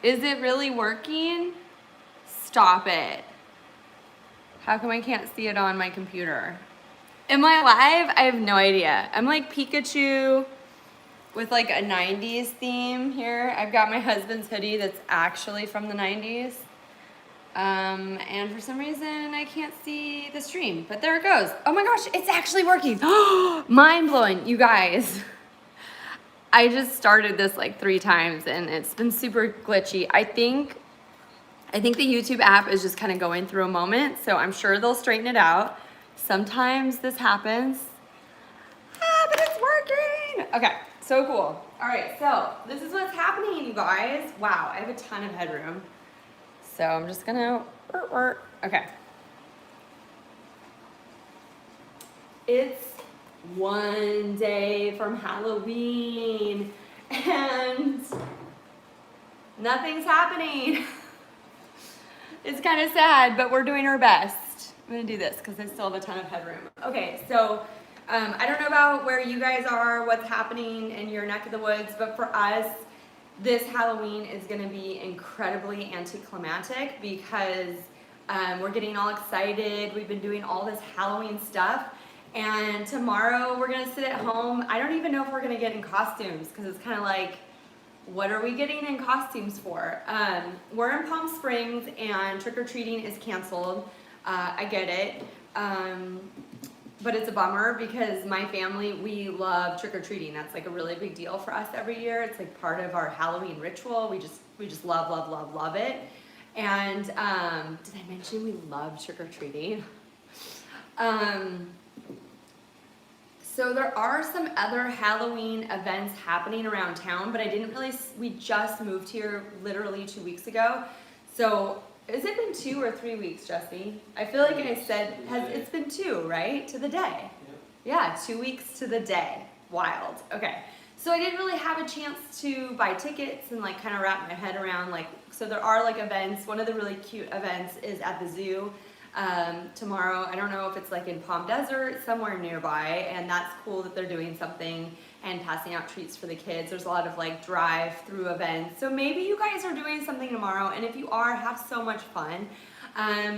Is it really working? Stop it. How come I can't see it on my computer? Am I live? I have no idea. I'm like Pikachu with like a 90s theme here. I've got my husband's hoodie that's actually from the 90s. And for some reason I can't see the stream, but there it goes. Oh my gosh, it's actually working. Mind blowing, you guys. I just started this like 3 times and it's been super glitchy. I think the YouTube app is just kind of going through a moment, so I'm sure they'll straighten it out. Sometimes this happens. But it's working. Okay, so cool. All right, so this is what's happening, you guys. Wow, I have a ton of headroom. So I'm just gonna, okay. It's one day from Halloween and nothing's happening. It's kind of sad, but we're doing our best. I'm gonna do this because I still have a ton of headroom. Okay, so I don't know about where you guys are, what's happening in your neck of the woods, but for us, this Halloween is gonna be incredibly anticlimactic because we're getting all excited. We've been doing all this Halloween stuff, and tomorrow we're gonna sit at home. I don't even know if we're gonna get in costumes because it's kind of like, what are we getting in costumes for? We're in Palm Springs and trick-or-treating is canceled. I get it. But it's a bummer because my family, we love trick-or-treating. That's like a really big deal for us every year. It's like part of our Halloween ritual. We just love it. And did I mention we love trick-or-treating? So there are some other Halloween events happening around town, but I didn't really, we just moved here literally 2 weeks ago. So has it been 2 or 3 weeks, Jesse? I feel like I said, it's been 2, right? To the day. Yeah, 2 weeks to the day. Wild. Okay. So I didn't really have a chance to buy tickets and like kind of wrap my head around like, so there are like events. One of the really cute events is at the zoo. Tomorrow, I don't know if it's like in Palm Desert, somewhere nearby, and that's cool that they're doing something and passing out treats for the kids. There's a lot of like drive-through events. So maybe you guys are doing something tomorrow, and if you are, have so much fun.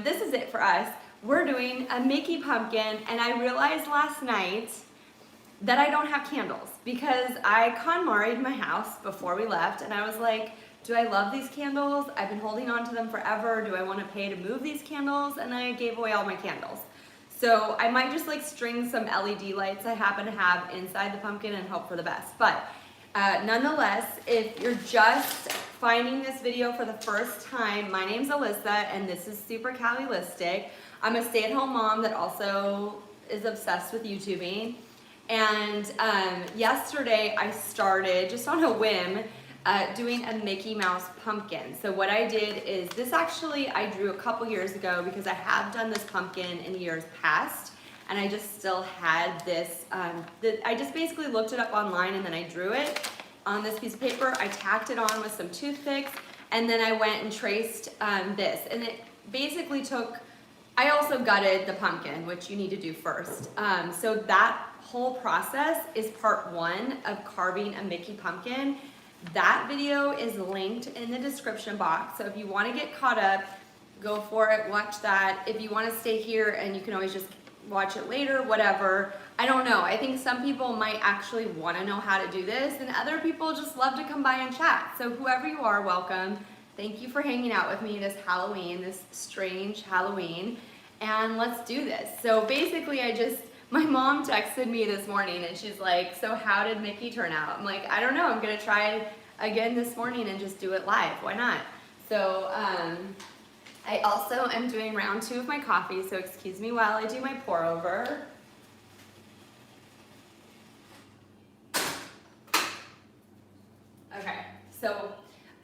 This is it for us. We're doing a Mickey pumpkin, and I realized last night that I don't have candles because I KonMari'd my house before we left, and I was like, do I love these candles? I've been holding on to them forever. Do I want to pay to move these candles? And I gave away all my candles. So I might just like string some LED lights I happen to have inside the pumpkin and hope for the best. But nonetheless, if you're just finding this video for the first time, my name's Alyssa and this is Super Calilistic. I'm a stay-at-home mom that also is obsessed with YouTubing. And yesterday I started, just on a whim, doing a Mickey Mouse pumpkin. So what I did is, this actually I drew a couple years ago because I have done this pumpkin in years past, and I just still had this, I just basically looked it up online and then I drew it on this piece of paper. I tacked it on with some toothpicks, and then I went and traced this. And it basically took, I also gutted the pumpkin, which you need to do first. So that whole process is part 1 of carving a Mickey pumpkin. That video is linked in the description box, so if you want to get caught up, go for it, watch that. If you want to stay here, and you can always just watch it later, whatever. I don't know. I think some people might actually want to know how to do this, and other people just love to come by and chat. So whoever you are, welcome. Thank you for hanging out with me this Halloween, this strange Halloween, and let's do this. So basically my mom texted me this morning and she's like, so how did Mickey turn out? I'm like, I don't know. I'm going to try again this morning and just do it live. Why not? So I also am doing round 2 of my coffee, so excuse me while I do my pour over. Okay, so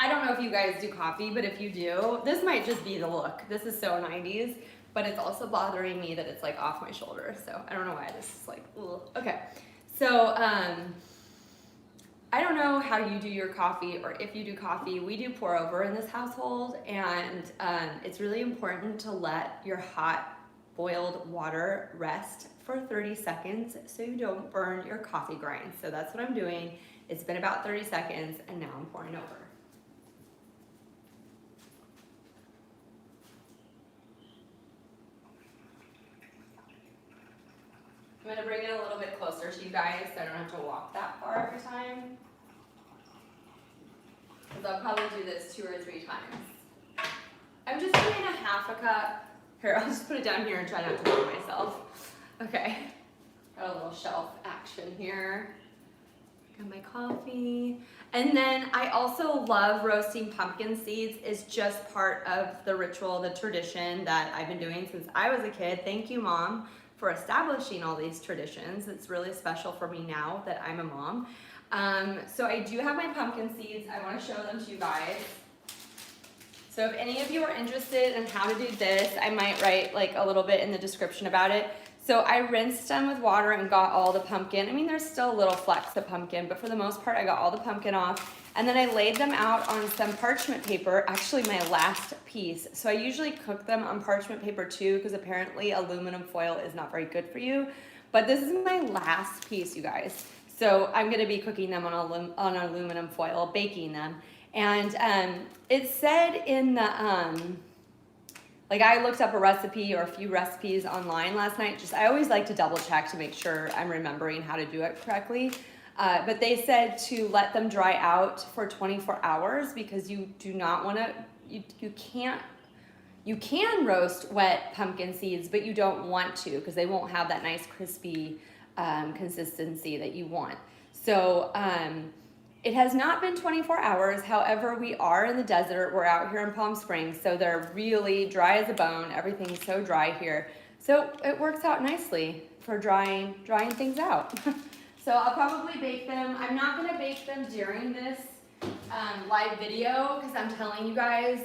I don't know if you guys do coffee, but if you do, this might just be the look. This is so 90s. But it's also bothering me that it's like off my shoulder. So I don't know why this is like, ugh. Okay. So I don't know how you do your coffee, or if you do coffee. We do pour over in this household, and it's really important to let your hot boiled water rest for 30 seconds so you don't burn your coffee grind. So that's what I'm doing. It's been about 30 seconds and now I'm pouring over. I'm gonna bring it a little bit closer to you guys so I don't have to walk that far every time. Because I'll probably do this 2 or 3 times. I'm just doing a half a cup. Here, I'll just put it down here and try not to burn myself. Okay, got a little shelf action here. Got my coffee. And then I also love roasting pumpkin seeds. It's just part of the ritual, the tradition that I've been doing since I was a kid. Thank you, Mom, for establishing all these traditions. It's really special for me now that I'm a mom. So I do have my pumpkin seeds. I want to show them to you guys. So if any of you are interested in how to do this, I might write like a little bit in the description about it. So I rinsed them with water and got all the pumpkin. I mean, there's still little flecks of pumpkin, but for the most part, I got all the pumpkin off. And then I laid them out on some parchment paper, actually my last piece. So I usually cook them on parchment paper too, because apparently aluminum foil is not very good for you. But this is my last piece, you guys. So I'm gonna be cooking them on aluminum foil, baking them. And it said in the, like I looked up a recipe or a few recipes online last night. I always like to double check to make sure I'm remembering how to do it correctly. But they said to let them dry out for 24 hours because you do not want to, you can roast wet pumpkin seeds, but you don't want to because they won't have that nice crispy consistency that you want. So it has not been 24 hours. However, we are in the desert. We're out here in Palm Springs, so they're really dry as a bone. Everything's so dry here. So it works out nicely for drying things out. So I'll probably bake them. I'm not gonna bake them during this live video because I'm telling you guys,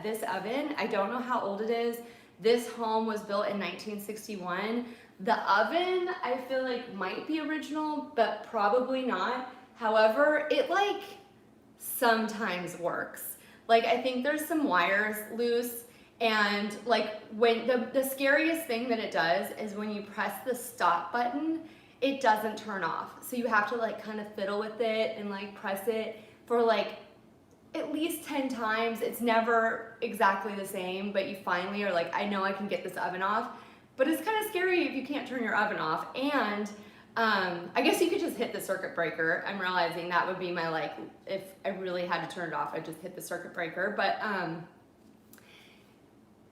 this oven, I don't know how old it is. This home was built in 1961. The oven, I feel like might be original, but probably not. However, it like sometimes works. Like I think there's some wires loose and like when the scariest thing that it does is when you press the stop button, it doesn't turn off. So you have to like kind of fiddle with it and like press it for like at least 10 times. It's never exactly the same, but you finally are like, I know I can get this oven off. But it's kind of scary if you can't turn your oven off. And I guess you could just hit the circuit breaker. I'm realizing that would be my like, if I really had to turn it off, I'd just hit the circuit breaker. But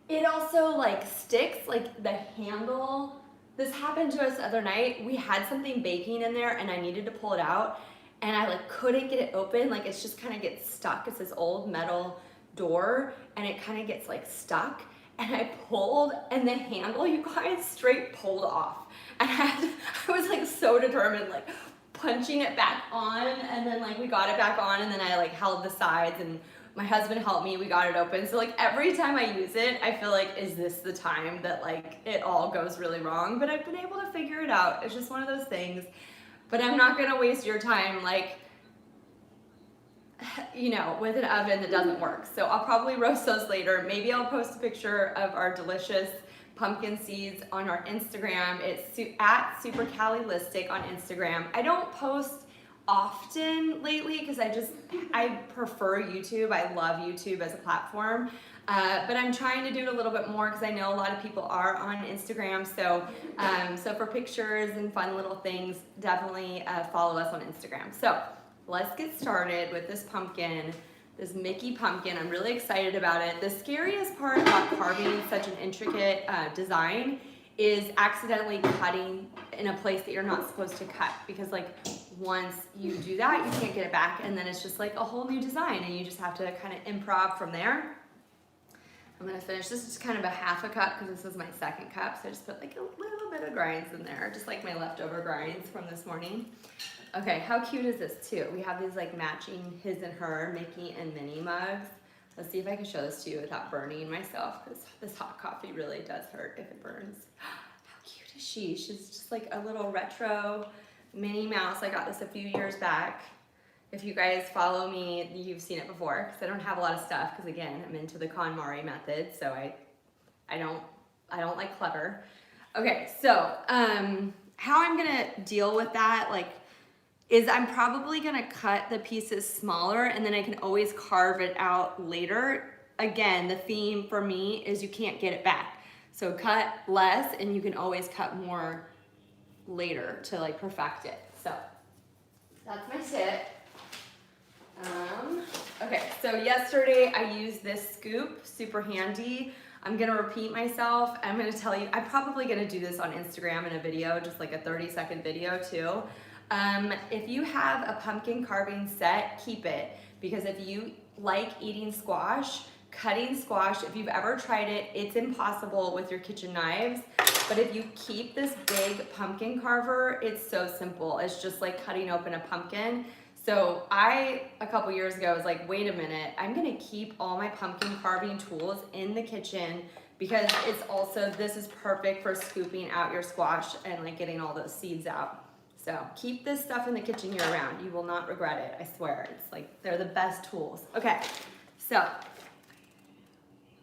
it also like sticks, like the handle. This happened to us the other night. We had something baking in there and I needed to pull it out and I like couldn't get it open. Like it's just kind of gets stuck. It's this old metal door and it kind of gets like stuck. And I pulled and the handle, you guys, straight pulled off. And I was like so determined, like punching it back on and then like we got it back on and then I like held the sides and my husband helped me, we got it open. So like every time I use it, I feel like, is this the time that like it all goes really wrong? But I've been able to figure it out. It's just one of those things. But I'm not gonna waste your time like, you know, with an oven that doesn't work. So I'll probably roast those later. Maybe I'll post a picture of our delicious pumpkin seeds on our Instagram. It's at supercalilistic on Instagram. I don't post often lately because I prefer YouTube. I love YouTube as a platform. But I'm trying to do it a little bit more because I know a lot of people are on Instagram. So, so for pictures and fun little things, definitely follow us on Instagram. So let's get started with this pumpkin, this Mickey pumpkin. I'm really excited about it. The scariest part about carving such an intricate design is accidentally cutting in a place that you're not supposed to cut, because like once you do that, you can't get it back, and then it's just like a whole new design and you just have to kind of improv from there. I'm gonna finish, this is kind of a half a cup because this is my second cup, so I just put like a little bit of grinds in there, just like my leftover grinds from this morning. Okay, how cute is this too? We have these like matching his and her Mickey and Minnie mugs. Let's see if I can show this to you without burning myself, because this hot coffee really does hurt if it burns. How cute is she? She's just like a little retro Minnie Mouse. I got this a few years back. If you guys follow me, you've seen it before, because I don't have a lot of stuff, because again, I'm into the KonMari method, so I don't like clutter. Okay, so how I'm gonna deal with that, like, is I'm probably gonna cut the pieces smaller and then I can always carve it out later. Again, the theme for me is you can't get it back. So cut less and you can always cut more later to like perfect it. So that's my tip. Okay, so yesterday I used this scoop, super handy. I'm gonna repeat myself. I'm gonna tell you, I'm probably gonna do this on Instagram in a video, just like a 30-second video too. If you have a pumpkin carving set, keep it. Because if you like eating squash, cutting squash, if you've ever tried it, it's impossible with your kitchen knives. But if you keep this big pumpkin carver, it's so simple. It's just like cutting open a pumpkin. So a couple years ago, was like, wait a minute, I'm gonna keep all my pumpkin carving tools in the kitchen because this is perfect for scooping out your squash and like getting all those seeds out. So keep this stuff in the kitchen year round. You will not regret it, I swear. It's like, they're the best tools. Okay, so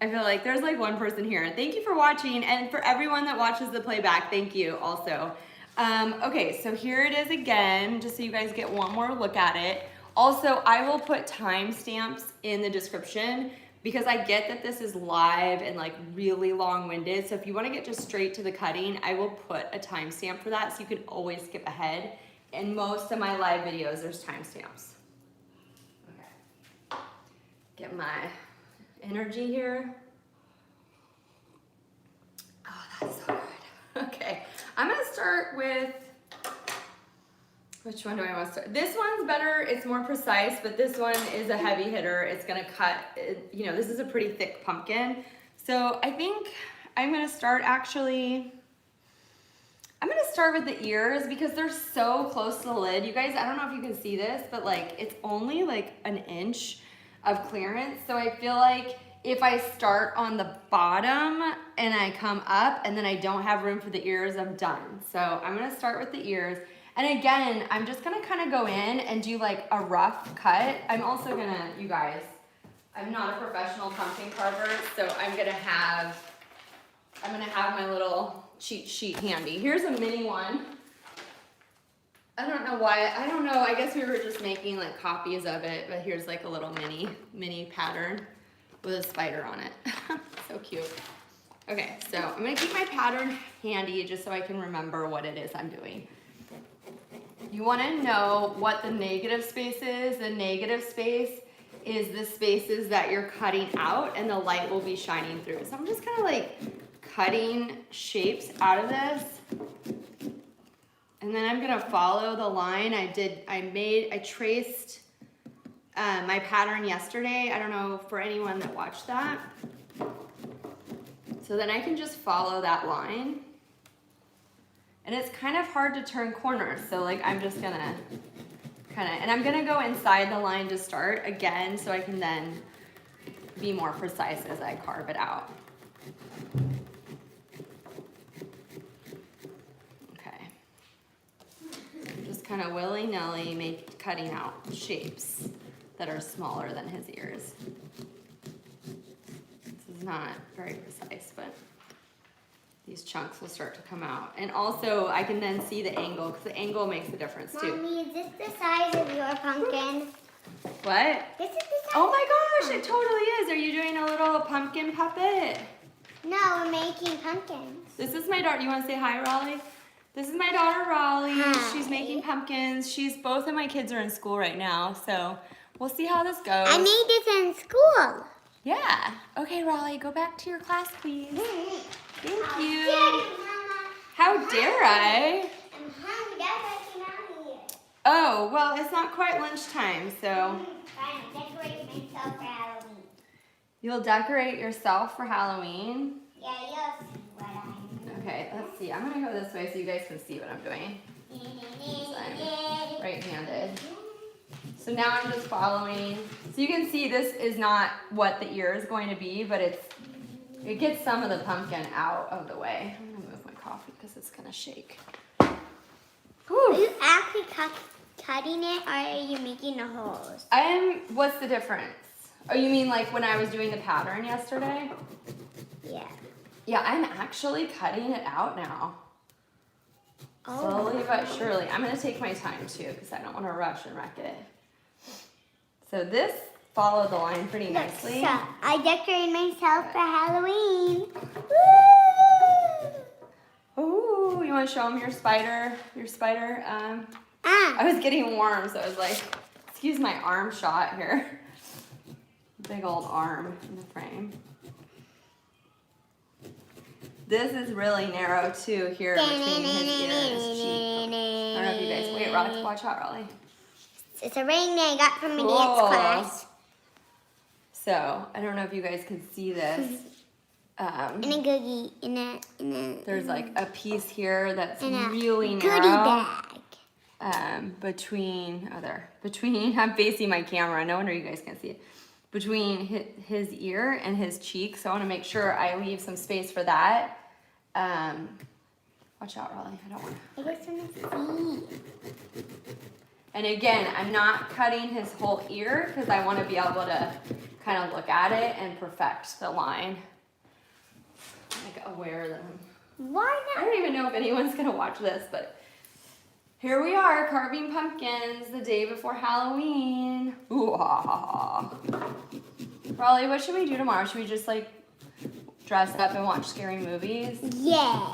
I feel like there's like one person here. Thank you for watching, and for everyone that watches the playback, thank you also. Okay, so here it is again, just so you guys get one more look at it. Also, I will put timestamps in the description because I get that this is live and like really long-winded. So if you want to get just straight to the cutting, I will put a timestamp for that so you can always skip ahead. In most of my live videos, there's timestamps. Okay, get my energy here. Oh, that's so good. Okay, I'm gonna start with, which one do I want to start? This one's better, it's more precise, but this one is a heavy hitter. It's gonna cut, you know, this is a pretty thick pumpkin. So I think I'm gonna start with the ears because they're so close to the lid. You guys, I don't know if you can see this, but like it's only like an inch of clearance. So I feel like if I start on the bottom and I come up and then I don't have room for the ears, I'm done. So I'm gonna start with the ears. And again, I'm just gonna kind of go in and do like a rough cut. I'm also gonna, you guys, I'm not a professional pumpkin carver, so I'm gonna have my little cheat sheet handy. Here's a mini one. I don't know why, I don't know, I guess we were just making like copies of it, but here's like a little mini pattern with a spider on it. So cute. Okay, so I'm gonna keep my pattern handy just so I can remember what it is I'm doing. You wanna know what the negative space is. The negative space is the spaces that you're cutting out and the light will be shining through. So I'm just kind of like cutting shapes out of this. And then I'm gonna follow the line. I traced my pattern yesterday. I don't know for anyone that watched that. So then I can just follow that line. And it's kind of hard to turn corners. So like I'm just gonna and I'm gonna go inside the line to start again so I can then be more precise as I carve it out. Kind of willy-nilly cutting out shapes that are smaller than his ears. This is not very precise, but these chunks will start to come out. And also, I can then see the angle, because the angle makes a difference too. Mommy, is this the size of your pumpkin? What? This is the size. Oh my gosh, it totally is. Are you doing a little pumpkin puppet? No, we're making pumpkins. This is my daughter. You want to say hi, Raleigh? This is my daughter, Raleigh. Hi. She's making pumpkins. Both of my kids are in school right now, so we'll see how this goes. I made this in school. Yeah. Okay, Raleigh, go back to your class, please. Thank How you. dare you, Mama? How dare I? I'm hungry. That's why I came out here. Oh, well, it's not quite lunchtime, so. Trying to decorate myself for Halloween. You'll decorate yourself for Halloween? Yeah, you'll see what I'm doing. Okay, let's see. I'm going to go this way so you guys can see what I'm doing. I'm right-handed. So now I'm just following. So you can see this is not what the ear is going to be, but it gets some of the pumpkin out of the way. I'm going to move my coffee because it's going to shake. Whew. Are you actually cutting it, or are you making the holes? What's the difference? Oh, you mean like when I was doing the pattern yesterday? Yeah. Yeah, I'm actually cutting it out now. Oh. Slowly but surely. I'm gonna take my time too because I don't want to rush and wreck it. So this followed the line pretty nicely. So I decorated myself for Halloween. Ooh, Ooh, you want to show them your spider? I was getting warm, so I was like, excuse my arm shot here. Big old arm in the frame. This is really narrow too here between his ear and his cheek. I don't know if you guys, wait, watch out, Raleigh. It's a ring that I got from my Cool. dance class. So, I don't know if you guys can see this. And a goodie, There's like a piece here that's really goodie narrow. bag. Between, I'm facing my camera, no wonder you guys can't see it. Between his ear and his cheek, so I want to make sure I leave some space for that. Watch out, Raleigh, I don't want to. I just want to see. And again, I'm not cutting his whole ear because I want to be able to kind of look at it and perfect the line. Like aware that Why I not? don't even know if anyone's going to watch this, but here we are carving pumpkins the day before Halloween. Ooh, ha, ha, ha. Raleigh, what should we do tomorrow? Should we just like dress up and watch scary movies? Yeah.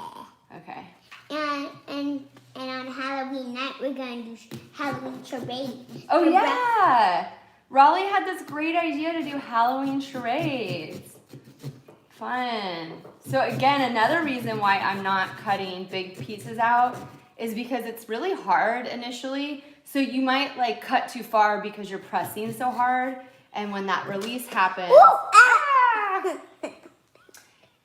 Okay. And on Halloween night, we're going to do Halloween charades. Oh, yeah. Raleigh had this great idea to do Halloween charades. Fun. So again, another reason why I'm not cutting big pieces out is because it's really hard initially. So you might like cut too far because you're pressing so hard. And when that release happens,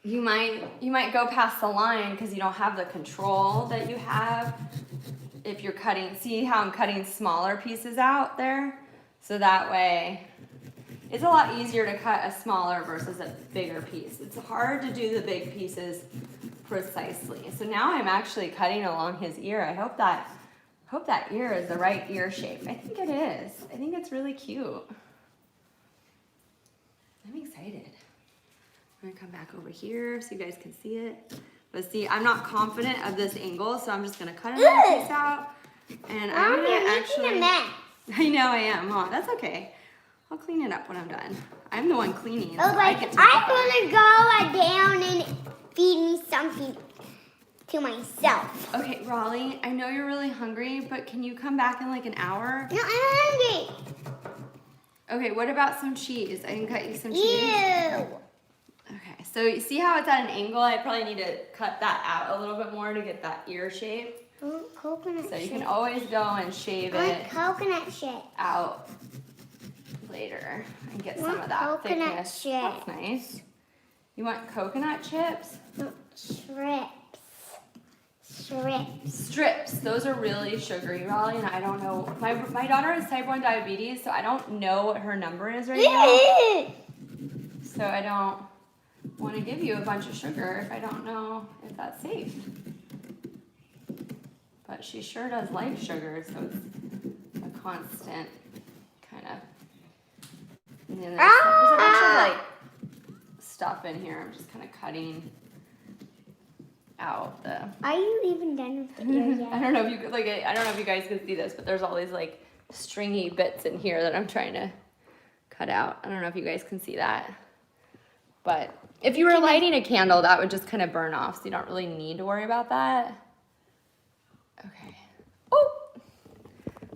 you might go past the line because you don't have the control that you have if you're cutting. See how I'm cutting smaller pieces out there? So that way, it's a lot easier to cut a smaller versus a bigger piece. It's hard to do the big pieces precisely. So now I'm actually cutting along his ear. I hope that ear is the right ear shape. I think it is. I think it's really cute. I'm excited. I'm gonna come back over here so you guys can see it. But see, I'm not confident of this angle, so I'm just gonna cut another piece out. And I'm gonna actually, I know I am, huh? That's okay. I'll clean it up when I'm done. I'm the one cleaning. Oh, like, I'm gonna go down and feed me something to myself. Okay, Raleigh, I know you're really hungry, but can you come back in like an hour? No, I'm hungry. Okay, what about some cheese? I can cut you some cheese. Ew. Okay, so you see how it's at an angle? I probably need to cut that out a little bit more to get that ear shape. Oh, coconut So you shit. can always go and shave I it want coconut shit. out later and get some Want of that coconut thickness. chips. That's nice. You want coconut chips? Strips. Strips. Those are really sugary, Raleigh, and I don't know. My daughter has type 1 diabetes, so I don't know what her number is right now. So I don't want to give you a bunch of sugar if I don't know if that's safe. But she sure does like sugar, so it's a constant kind of. And then there's a bunch of like stuff in here. I'm just kind of cutting out the. Are you even done with the ear yet? I don't know if you like. I don't know if you guys can see this, but there's all these like stringy bits in here that I'm trying to cut out. I don't know if you guys can see that, but if you were lighting a candle, that would just kind of burn off, so you don't really need to worry about that. Okay. Oh,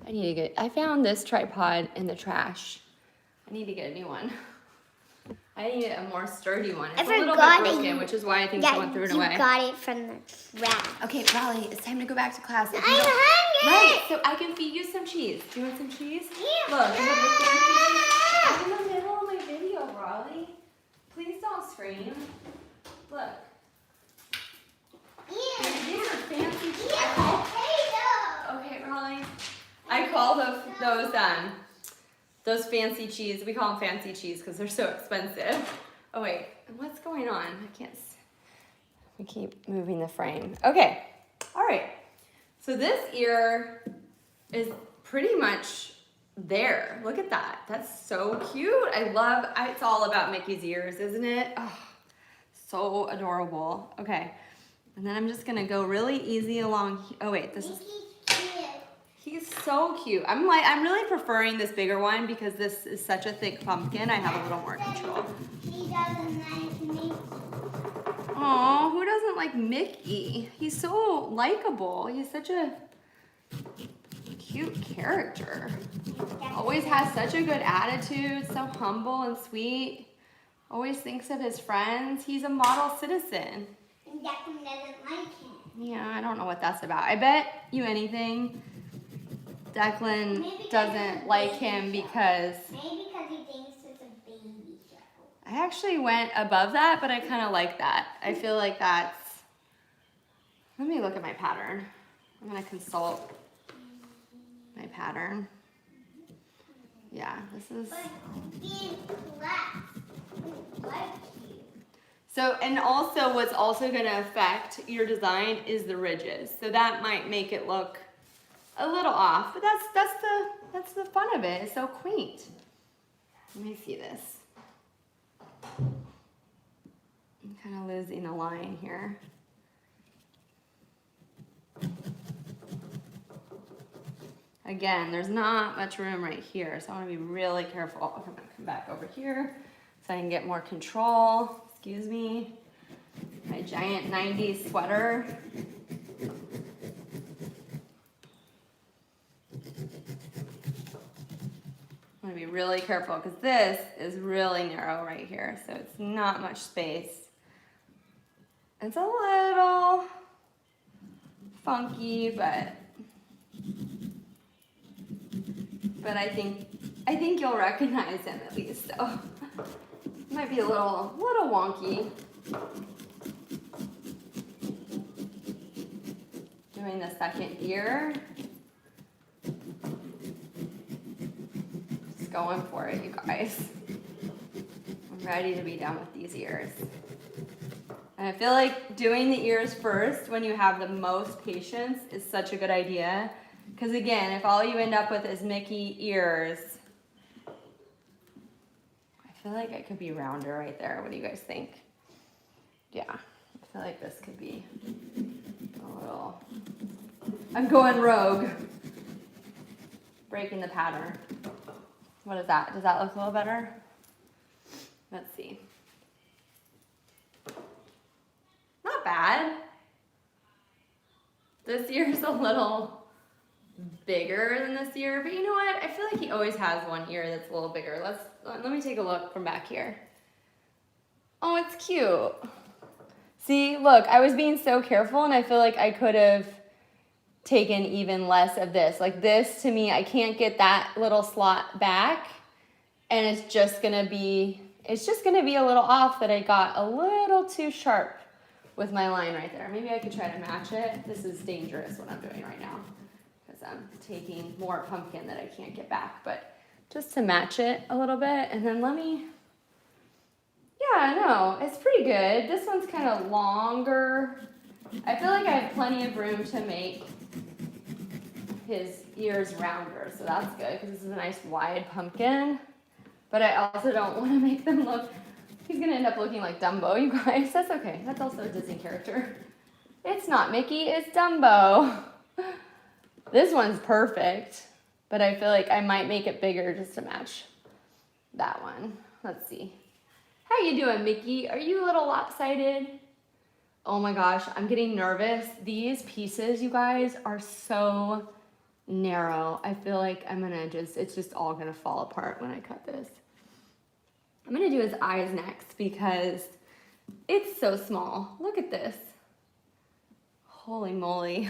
I need to get. I found this tripod in the trash. I need to get a new one. I need a more sturdy one. It's a little bit broken, which is why I think someone threw it away. You got it from the trash. Okay, Raleigh, it's time to go back to class. I'm hungry. Right, so I can feed you some cheese. Do you want some cheese? Yeah. Look, you have your fancy cheese. I'm in the middle of my video, Raleigh. Please don't scream. Look. These are fancy cheese. Okay, Raleigh. I call those fancy cheese. We call them fancy cheese because they're so expensive. Oh wait, what's going on? I can't. We keep moving the frame. Okay, all right. So this ear is pretty much there. Look at that. That's so cute. It's all about Mickey's ears, isn't it? Oh, so adorable. Okay, and then I'm just gonna go really easy along. Oh wait, this is. He's so cute. I'm really preferring this bigger one because this is such a thick pumpkin. I have a little more control. He doesn't like me. Aw, who doesn't like like Mickey. He's so likable. He's such a cute character. Always has such a good attitude, so humble and sweet. Always thinks of his friends. He's a model citizen. And Declan doesn't like him. Yeah, I don't know what that's about. I bet you anything Declan doesn't like him because... Maybe because he thinks it's a baby show. I actually went above that, but I kind of like that. I feel like that's... Let me look at my pattern. I'm going to consult my pattern. Yeah, this is... But being class, like you. So, and also what's also going to affect your design is the ridges. So that might make it look a little off, but that's the fun of it. It's so quaint. Let me see this. I'm kind of losing a line here. Again, there's not much room right here, so I want to be really careful. I'm going to come back over here so I can get more control. Excuse me. My giant 90s sweater. I'm going to be really careful because this is really narrow right here, so it's not much space. It's a little funky, but I think you'll recognize him at least. So might be a little wonky. Doing the second ear. Just going for it, you guys. I'm ready to be done with these ears. And I feel like doing the ears first when you have the most patience is such a good idea. Because again, if all you end up with is Mickey ears, I feel like it could be rounder right there. What do you guys think? Yeah, I feel like this could be a little... I'm going rogue. Breaking the pattern. What is that? Does that look a little better? Let's see. Not bad. This ear's a little bigger than this ear, but you know what? I feel like he always has one ear that's a little bigger. Let me take a look from back here. Oh, it's cute. See, look, I was being so careful and I feel like I could have taken even less of this. Like this, to me, I can't get that little slot back, and it's just gonna be a little off that I got a little too sharp with my line right there. Maybe I could try to match it. This is dangerous what I'm doing right now because I'm taking more pumpkin that I can't get back, but just to match it a little bit. And then yeah, no, it's pretty good. This one's kind of longer. I feel like I have plenty of room to make his ears rounder, so that's good because this is a nice wide pumpkin. But I also don't want to make them look, he's going to end up looking like Dumbo, you guys. That's okay. That's also a Disney character. It's not Mickey, it's Dumbo. This one's perfect, but I feel like I might make it bigger just to match that one. Let's see. How you doing, Mickey? Are you a little lopsided? Oh my gosh, I'm getting nervous. These pieces, you guys, are so narrow. I feel like it's just all gonna fall apart when I cut this. I'm gonna do his eyes next because it's so small. Look at this. Holy moly.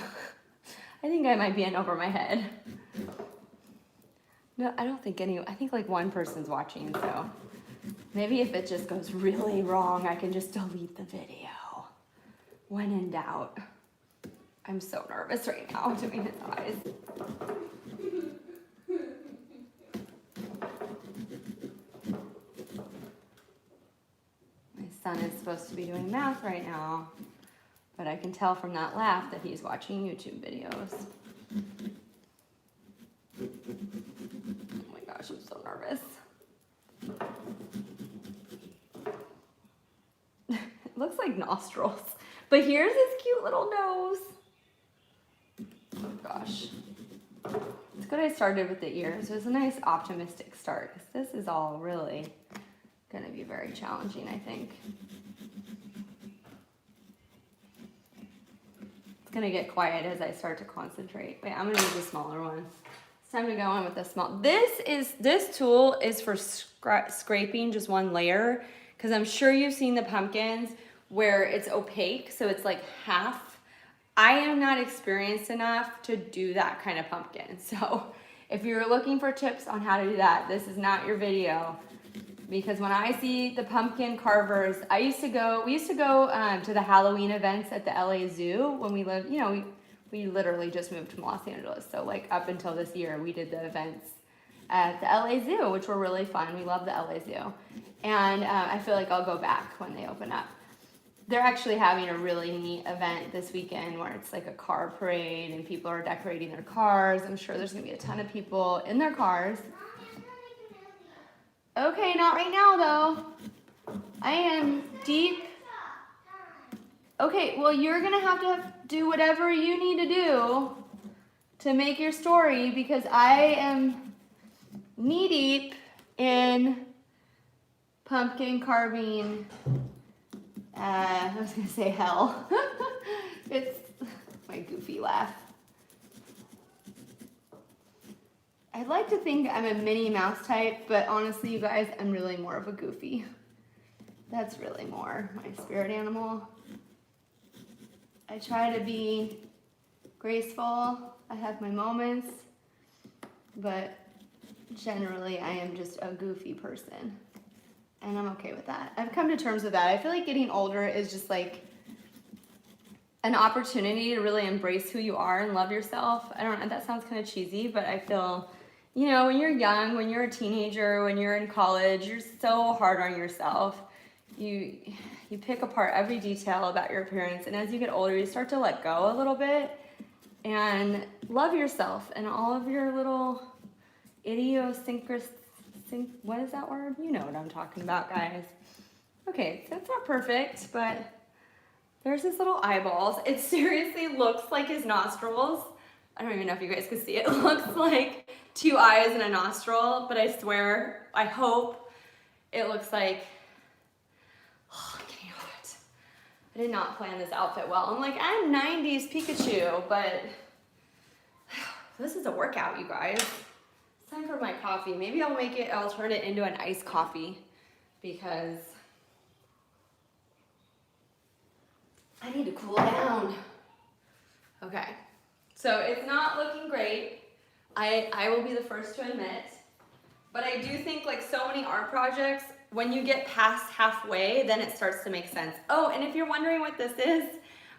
I think I might be in over my head. No, I think like one person's watching, so maybe if it just goes really wrong, I can just delete the video. When in doubt. I'm so nervous right now doing his eyes. My son is supposed to be doing math right now, but I can tell from that laugh that he's watching YouTube videos. Oh my gosh, I'm so nervous. It looks like nostrils, but here's his cute little nose. Oh gosh. It's good I started with the ears. It was a nice optimistic start because this is all really going to be very challenging, I think. It's gonna get quiet as I start to concentrate. Wait, I'm gonna use a smaller one. It's time to go in with the small. This tool is for scraping just one layer, because I'm sure you've seen the pumpkins where it's opaque, so it's like half. I am not experienced enough to do that kind of pumpkin. So if you're looking for tips on how to do that, this is not your video. Because when I see the pumpkin carvers, we used to go to the Halloween events at the LA Zoo when we lived, we literally just moved from Los Angeles. So like up until this year, we did the events at the LA Zoo, which were really fun. We love the LA Zoo. And I feel like I'll go back when they open up. They're actually having a really neat event this weekend where it's like a car parade and people are decorating their cars. I'm sure there's gonna be a ton of people in their cars. Okay, not right now though. I am deep. Okay, well you're gonna have to do whatever you need to do to make your story, because I am knee deep in pumpkin carving. I was gonna say hell. It's my goofy laugh. I'd like to think I'm a Minnie Mouse type, but honestly, you guys, I'm really more of a Goofy. That's really more my spirit animal. I try to be graceful. I have my moments, but generally, I am just a goofy person, and I'm okay with that. I've come to terms with that. I feel like getting older is just like an opportunity to really embrace who you are and love yourself. I don't know, that sounds kind of cheesy, but I feel, when you're young, when you're a teenager, when you're in college, you're so hard on yourself. You pick apart every detail about your appearance, and as you get older, you start to let go a little bit and love yourself and all of your little what is that word? You know what I'm talking about, guys. Okay, so it's not perfect, but there's his little eyeballs. It seriously looks like his nostrils. I don't even know if you guys can see it. It looks like 2 eyes and a nostril, but I swear, I hope it looks like, oh, I can't. I did not plan this outfit well. I'm like, I'm 90s Pikachu, but this is a workout, you guys. It's time for my coffee. Maybe I'll turn it into an iced coffee, because I need to cool down. Okay, so it's not looking great. I will be the first to admit, but I do think, like so many art projects, when you get past halfway, then it starts to make sense. Oh, and if you're wondering what this is,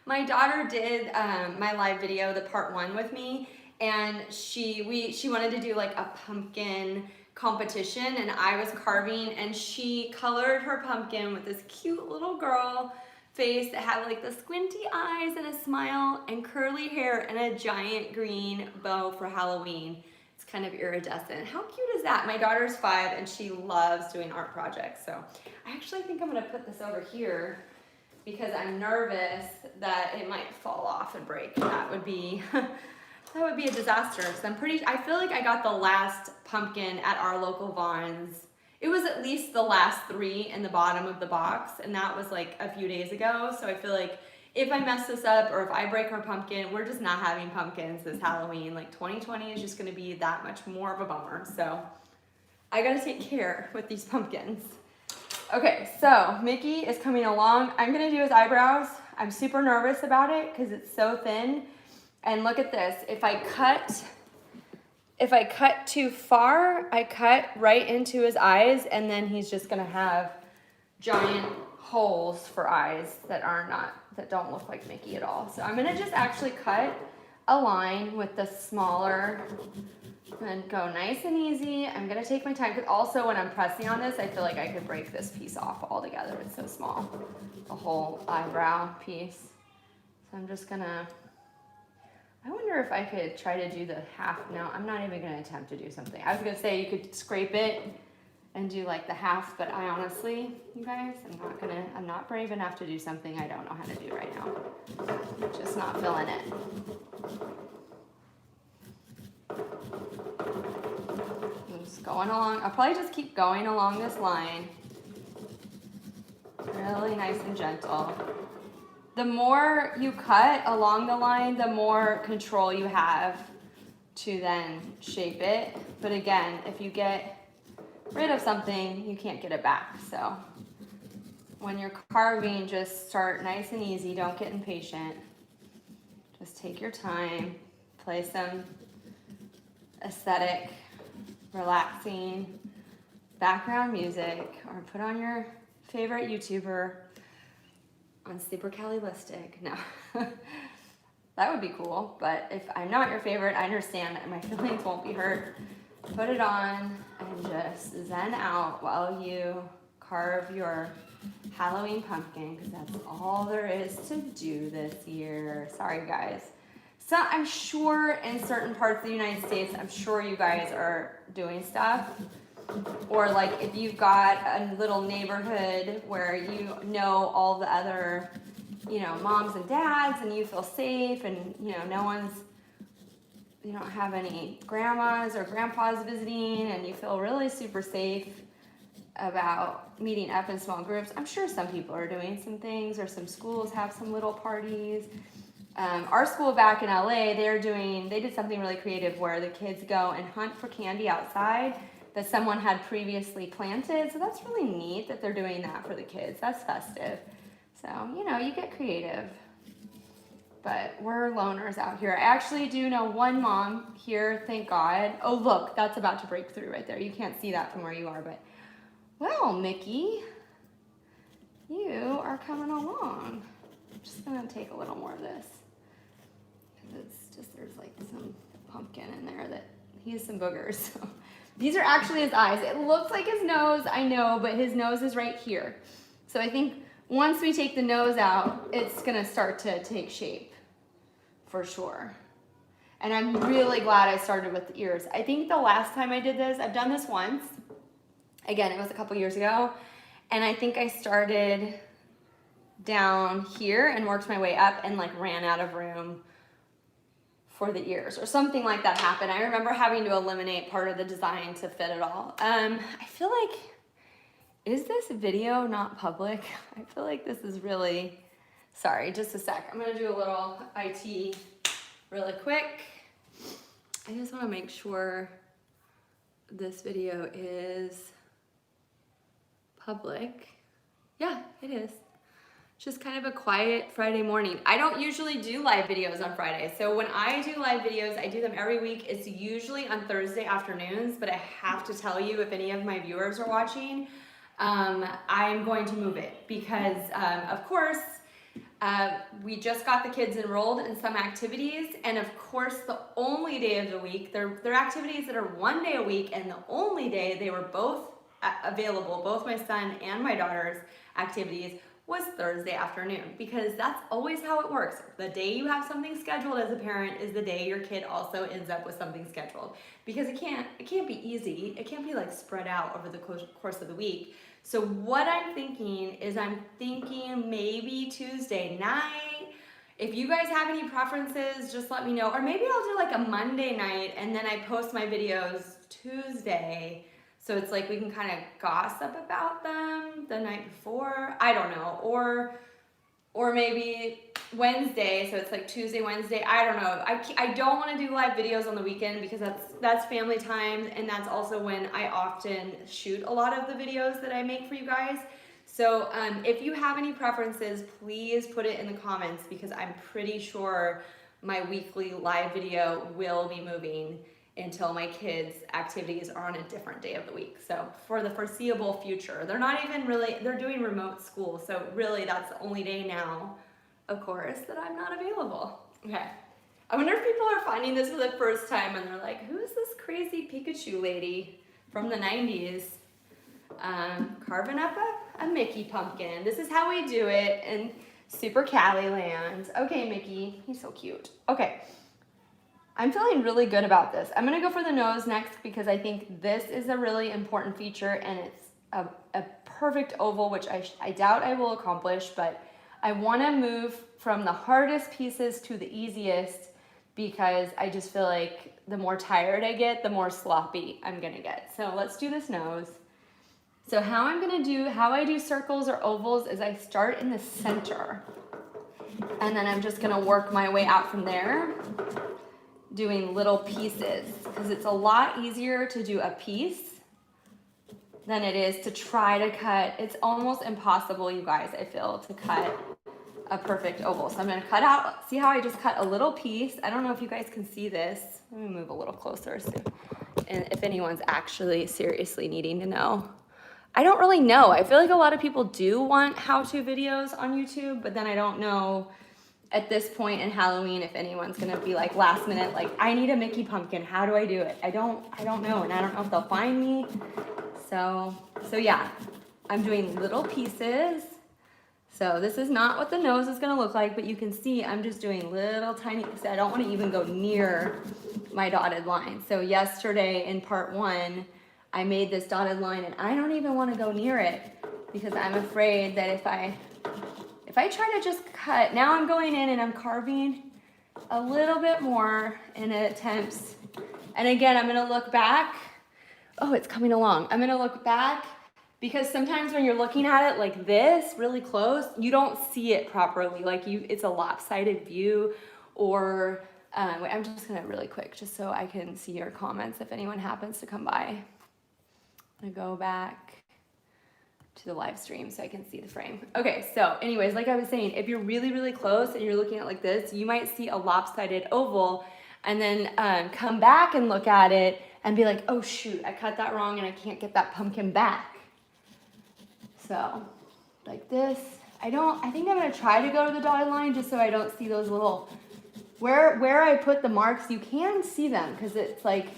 my daughter did my live video, the part 1 with me, and she wanted to do like a pumpkin competition, and I was carving, and she colored her pumpkin with this cute little girl face that had like the squinty eyes and a smile and curly hair and a giant green bow for Halloween. It's kind of iridescent. How cute is that? My daughter's 5 and she loves doing art projects. So I actually think I'm gonna put this over here because I'm nervous that it might fall off and break. That would be that would be a disaster. So I feel like I got the last pumpkin at our local Vons. It was at least the last 3 in the bottom of the box, and that was like a few days ago. So I feel like if I mess this up or if I break our pumpkin, we're just not having pumpkins this Halloween. Like 2020 is just gonna be that much more of a bummer. So I gotta take care with these pumpkins. Okay, so Mickey is coming along. I'm gonna do his eyebrows. I'm super nervous about it because it's so thin. And look at this, if I cut too far, I cut right into his eyes, and then he's just gonna have giant holes for eyes that don't look like Mickey at all. So I'm gonna just actually cut a line with the smaller and go nice and easy. I'm gonna take my time, because also when I'm pressing on this, I feel like I could break this piece off altogether. It's so small, the whole eyebrow piece. So I'm just gonna, I wonder if I could try to do the half. No, I'm not even gonna attempt to do something. I was gonna say you could scrape it and do like the half, but I honestly, you guys, I'm not brave enough to do something I don't know how to do right now. Just not feeling it. I'm just going along. I'll probably just keep going along this line. Really nice and gentle. the more you cut along the line, the more control you have to then shape it. But again, if you get rid of something, you can't get it back. So when you're carving, just start nice and easy. Don't get impatient. Just take your time, play some aesthetic, relaxing background music, or put on your favorite YouTuber on Supercalifragilistic. No, that would be cool. But if I'm not your favorite, I understand and my feelings won't be hurt. Put it on and just zen out while you carve your Halloween pumpkin, because that's all there is to do this year. Sorry, guys. So I'm sure in certain parts of the United States, I'm sure you guys are doing stuff. Or like if you've got a little neighborhood where you know all the other, moms and dads, and you feel safe, and you don't have any grandmas or grandpas visiting, and you feel really super safe about meeting up in small groups. I'm sure some people are doing some things, or some schools have some little parties. Our school back in LA, they did something really creative where the kids go and hunt for candy outside that someone had previously planted. So that's really neat that they're doing that for the kids. That's festive. So, you get creative. But we're loners out here. I actually do know one mom here, thank God. Oh, look, that's about to break through right there. You can't see that from where you are, but well, Mickey, you are coming along. I'm just gonna take a little more of this. It's just, there's like some pumpkin in there that he has some boogers. So. These are actually his eyes. It looks like his nose, I know, but his nose is right here. So I think once we take the nose out, it's gonna start to take shape, for sure. And I'm really glad I started with the ears. I think the last time I did this, I've done this once. Again, it was a couple years ago. And I think I started down here and worked my way up and like ran out of room for the ears, or something like that happened. I remember having to eliminate part of the design to fit it all. I feel like, is this video not public? I feel like this is really, sorry, just a sec. I'm gonna do a little IT really quick. I just wanna make sure this video is public. Yeah, it is. Just kind of a quiet Friday morning. I don't usually do live videos on Friday. So when I do live videos, I do them every week. It's usually on Thursday afternoons, but I have to tell you, if any of my viewers are watching, I'm going to move it because, of course, we just got the kids enrolled in some activities, and of course, the only day of the week, they're activities that are one day a week, and the only day they were both available, both my son and my daughter's activities, was Thursday afternoon, because that's always how it works. The day you have something scheduled as a parent is the day your kid also ends up with something scheduled, because it can't be easy. It can't be like spread out over the course of the week. So what I'm thinking is maybe Tuesday night. If you guys have any preferences, just let me know. Or maybe I'll do like a Monday night and then I post my videos Tuesday. So it's like we can kind of gossip about them the night before. I don't know. Or maybe Wednesday, so it's like Tuesday, Wednesday. I don't know. I don't want to do live videos on the weekend because that's family time, and that's also when I often shoot a lot of the videos that I make for you guys. So if you have any preferences, please put it in the comments, because I'm pretty sure my weekly live video will be moving until my kids' activities are on a different day of the week. So for the foreseeable future, they're doing remote school. So really that's the only day now, of course, that I'm not available. Okay. I wonder if people are finding this for the first time and they're like, who is this crazy Pikachu lady from the 90s? Carving up a Mickey pumpkin. This is how we do it in Super Cali land. Okay, Mickey, he's so cute. Okay. I'm feeling really good about this. I'm gonna go for the nose next because I think this is a really important feature, and it's a perfect oval, which I doubt I will accomplish, but I wanna move from the hardest pieces to the easiest, because I just feel like the more tired I get, the more sloppy I'm gonna get. So let's do this nose. So how I do circles or ovals is I start in the center. And then I'm just gonna work my way out from there, doing little pieces, because it's a lot easier to do a piece than it is to try to cut. It's almost impossible, you guys, I feel, to cut a perfect oval. So I'm gonna cut out, see how I just cut a little piece? I don't know if you guys can see this. Let me move a little closer, so, and if anyone's actually seriously needing to know. I don't really know. I feel like a lot of people do want how-to videos on YouTube, but then I don't know at this point in Halloween if anyone's gonna be like last minute, like, I need a Mickey pumpkin, how do I do it? I don't know, and I don't know if they'll find me. So yeah, I'm doing little pieces. So this is not what the nose is gonna look like, but you can see I'm just doing little tiny pieces. I don't wanna even go near my dotted line. So yesterday in part 1, I made this dotted line and I don't even wanna go near it because I'm afraid that if I try to just cut, now I'm going in and I'm carving a little bit more in attempts. And again, I'm gonna look back. Oh, it's coming along. I'm gonna look back because sometimes when you're looking at it like this, really close, you don't see it properly. Like it's a lopsided view, or wait, I'm just gonna really quick, just so I can see your comments if anyone happens to come by. I'm gonna go back to the live stream so I can see the frame. Okay, so anyways, like I was saying, if you're really, really close and you're looking at it like this, you might see a lopsided oval and then come back and look at it and be like, oh shoot, I cut that wrong and I can't get that pumpkin back. So like this, I think I'm gonna try to go to the dotted line just so I don't see those little, where I put the marks, you can see them because it's like,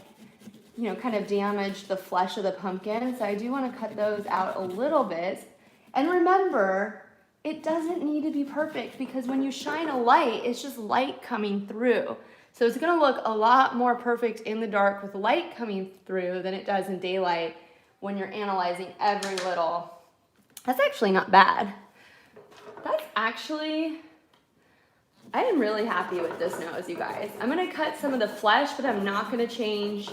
you know, kind of damaged the flesh of the pumpkin. So I do want to cut those out a little bit. And remember, it doesn't need to be perfect because when you shine a light, it's just light coming through. So it's gonna look a lot more perfect in the dark with light coming through than it does in daylight when you're analyzing every little. That's actually not bad. That's actually, I am really happy with this nose, you guys. I'm gonna cut some of the flesh, but I'm not gonna change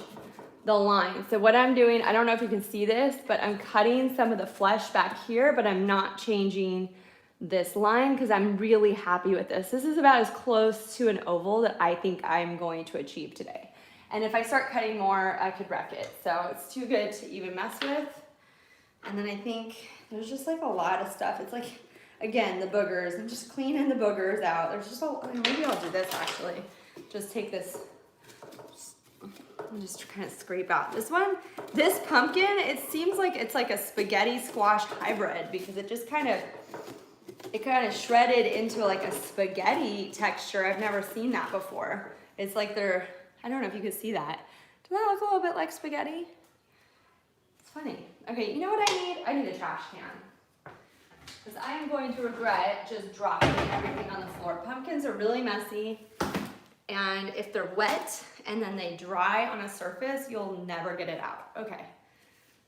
the line. So what I'm doing, I don't know if you can see this, but I'm cutting some of the flesh back here, but I'm not changing this line because I'm really happy with this. This is about as close to an oval that I think I'm going to achieve today. And if I start cutting more, I could wreck it. So it's too good to even mess with. And then I think there's just like a lot of stuff. It's like, again, the boogers. I'm just cleaning the boogers out. There's just maybe I'll do this actually. Just take this, and just kind of scrape out this one. This pumpkin, it seems like it's like a spaghetti squash hybrid because it just kind of shredded into like a spaghetti texture. I've never seen that before. It's like I don't know if you can see that. Does that look a little bit like spaghetti? It's funny. Okay, you know what I need? I need a trash can. Because I am going to regret just dropping everything on the floor. Pumpkins are really messy. And if they're wet and then they dry on a surface, you'll never get it out. Okay,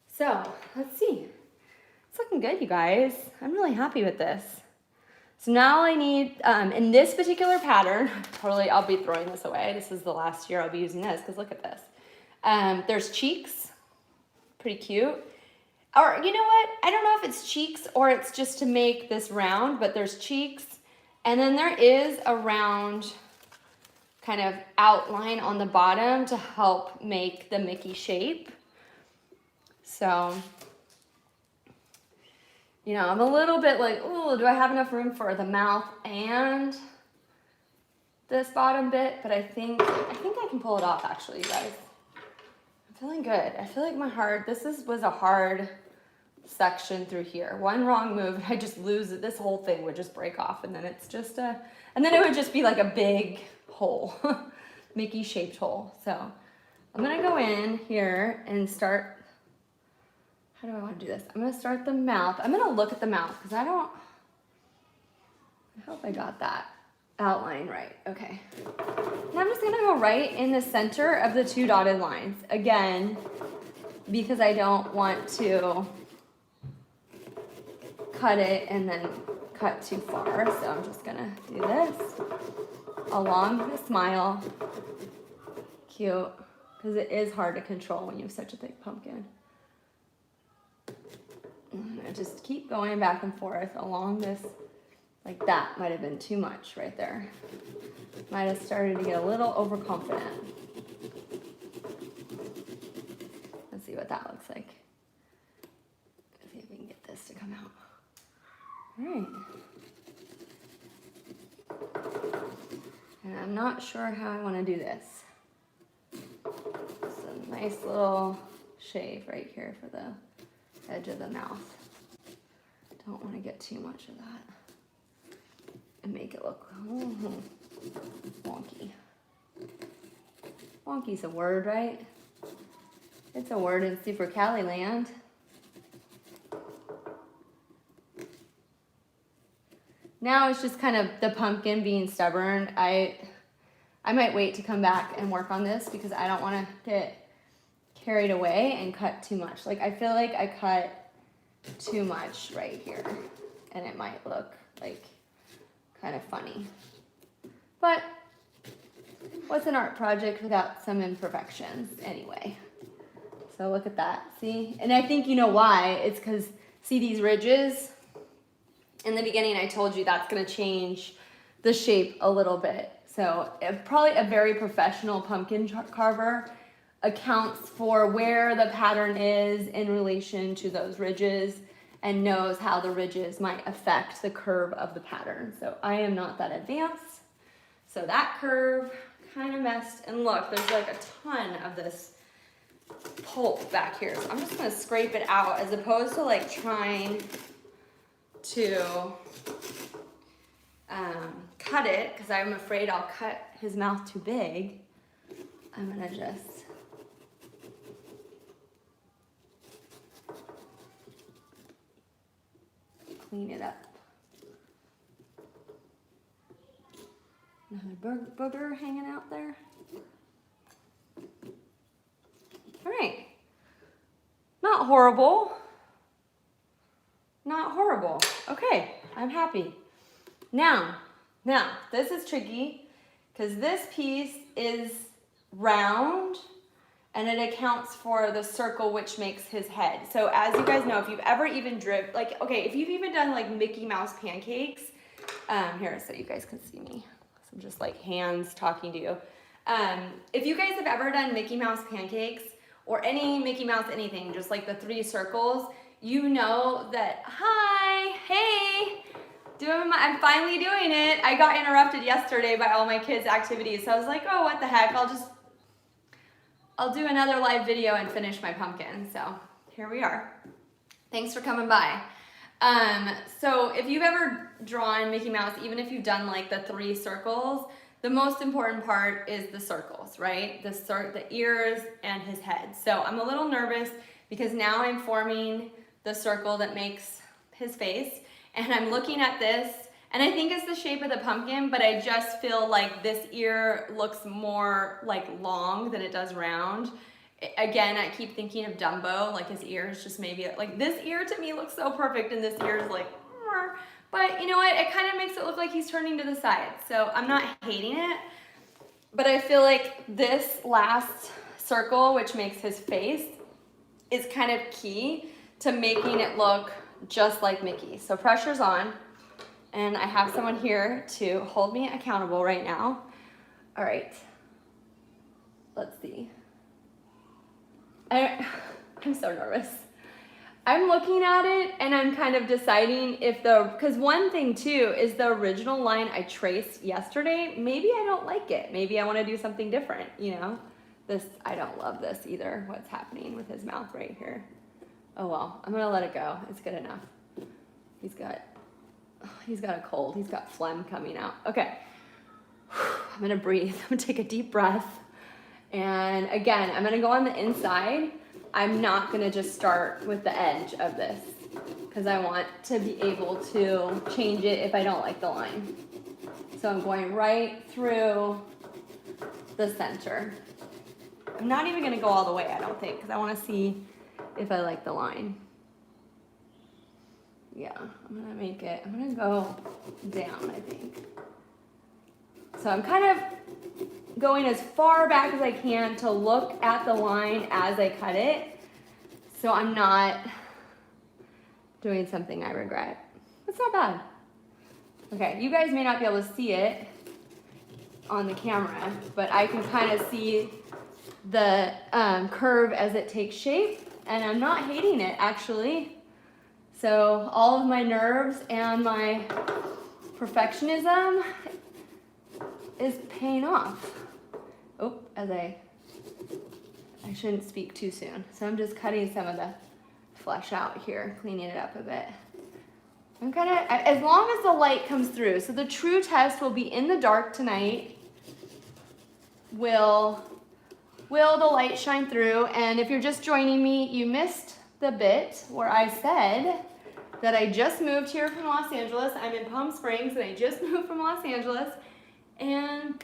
so let's see. It's looking good, you guys. I'm really happy with this. So now I need, in this particular pattern, totally, I'll be throwing this away. This is the last year I'll be using this because look at this. There's cheeks, pretty cute. Or you know what? I don't know if it's cheeks or it's just to make this round, but there's cheeks. And then there is a round kind of outline on the bottom to help make the Mickey shape. So, you know, I'm a little bit like, oh, do I have enough room for the mouth and this bottom bit? But I think I can pull it off actually, you guys. I'm feeling good. I feel like this was a hard section through here. One wrong move, and I just lose it. This whole thing would just break off, and then it's just and then it would just be like a big hole, Mickey shaped hole. So I'm gonna go in here and start. How do I want to do this? I'm gonna start the mouth. I'm gonna look at the mouth because I hope I got that outline right. Okay. And I'm just gonna go right in the center of the 2 dotted lines again because I don't want to cut it and then cut too far. So I'm just gonna do this along the smile. Cute, because it is hard to control when you have such a big pumpkin. And I just keep going back and forth along this Like that might have been too much right there. Might have started to get a little overconfident. Let's see what that looks like. Let's see if we can get this to come out. All right. And I'm not sure how I want to do this. Just a nice little shave right here for the edge of the mouth. Don't want to get too much of that and make it look wonky. Wonky's a word, right? It's a word in Super Cali land. Now it's just kind of the pumpkin being stubborn. I might wait to come back and work on this because I don't want to get carried away and cut too much. Like I feel like I cut too much right here and it might look like kind of funny. But what's an art project without some imperfections anyway? So look at that, see? And I think you know why. It's because, see these ridges? In the beginning, I told you that's gonna change the shape a little bit. So probably a very professional pumpkin carver accounts for where the pattern is in relation to those ridges and knows how the ridges might affect the curve of the pattern. So I am not that advanced. So that curve kind of messed, and look, there's like a ton of this pulp back here. So I'm just gonna scrape it out as opposed to like trying to cut it, because I'm afraid I'll cut his mouth too big. I'm gonna just clean it up. Another booger hanging out there. All right, not horrible. Not horrible. Okay, I'm happy. Now, this is tricky because this piece is round and it accounts for the circle which makes his head. So as you guys know, if you've ever even if you've even done like Mickey Mouse pancakes, here so you guys can see me. So I'm just like hands talking to you. If you guys have ever done Mickey Mouse pancakes or any Mickey Mouse anything, just like the 3 circles, you know that, hi, hey, I'm finally doing it. I got interrupted yesterday by all my kids' activities, so I was like, oh, what the heck, I'll do another live video and finish my pumpkin. So here we are. Thanks for coming by. So if you've ever drawn Mickey Mouse, even if you've done like the 3 circles, the most important part is the circles, right? The ears and his head. So I'm a little nervous because now I'm forming the circle that makes his face, and I'm looking at this, and I think it's the shape of the pumpkin, but I just feel like this ear looks more like long than it does round. Again, I keep thinking of Dumbo, like his ears just maybe, like this ear to me looks so perfect, and this ear is like, but you know what, it kind of makes it look like he's turning to the side, so I'm not hating it, but I feel like this last circle, which makes his face, is kind of key to making it look just like Mickey. So pressure's on, and I have someone here to hold me accountable right now. All right, let's see. I'm so nervous. I'm looking at it and I'm kind of deciding if because one thing too is the original line I traced yesterday, maybe I don't like it. Maybe I want to do something different, you know? I don't love this either, what's happening with his mouth right here. Oh well, I'm gonna let it go. It's good enough. He's got a cold. He's got phlegm coming out. Okay, I'm gonna breathe. I'm gonna take a deep breath. And again, I'm gonna go on the inside. I'm not gonna just start with the edge of this because I want to be able to change it if I don't like the line. So I'm going right through the center. I'm not even gonna go all the way, I don't think, because I wanna see if I like the line. Yeah, I'm gonna go down, I think. So I'm kind of going as far back as I can to look at the line as I cut it, so I'm not doing something I regret. It's not bad. Okay, you guys may not be able to see it on the camera, but I can kind of see the curve as it takes shape, and I'm not hating it actually. So all of my nerves and my perfectionism is paying off. Oh, I shouldn't speak too soon. So I'm just cutting some of the flesh out here, cleaning it up a bit. I'm gonna, as long as the light comes through. So the true test will be in the dark tonight. Will the light shine through? And if you're just joining me, you missed the bit where I said that I just moved here from Los Angeles. I'm in Palm Springs and I just moved from Los Angeles. And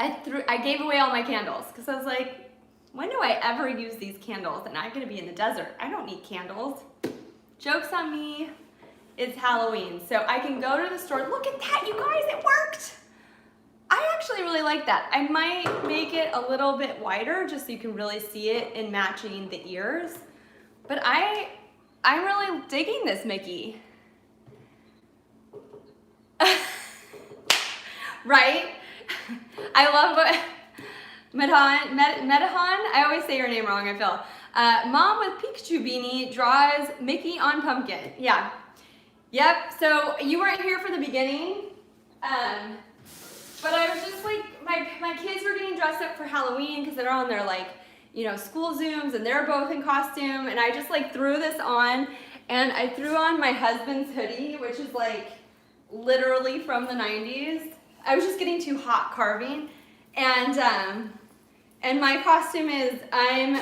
I gave away all my candles because I was like, when do I ever use these candles? And I'm gonna be in the desert. I don't need candles. Joke's on me. It's Halloween, so I can go to the store. Look at that, you guys, it worked. I actually really like that. I might make it a little bit wider just so you can really see it in matching the ears. But I'm really digging this Mickey. Right? I love what Medahan, I always say your name wrong, I feel. Mom with Pikachu beanie draws Mickey on pumpkin. Yeah. Yep, so you weren't here for the beginning, but I was just like, my kids were getting dressed up for Halloween because they're on their like, you know, school Zooms and they're both in costume, and I just like threw this on, and I threw on my husband's hoodie, which is like literally from the 90s. I was just getting too hot carving, and my costume is, I'm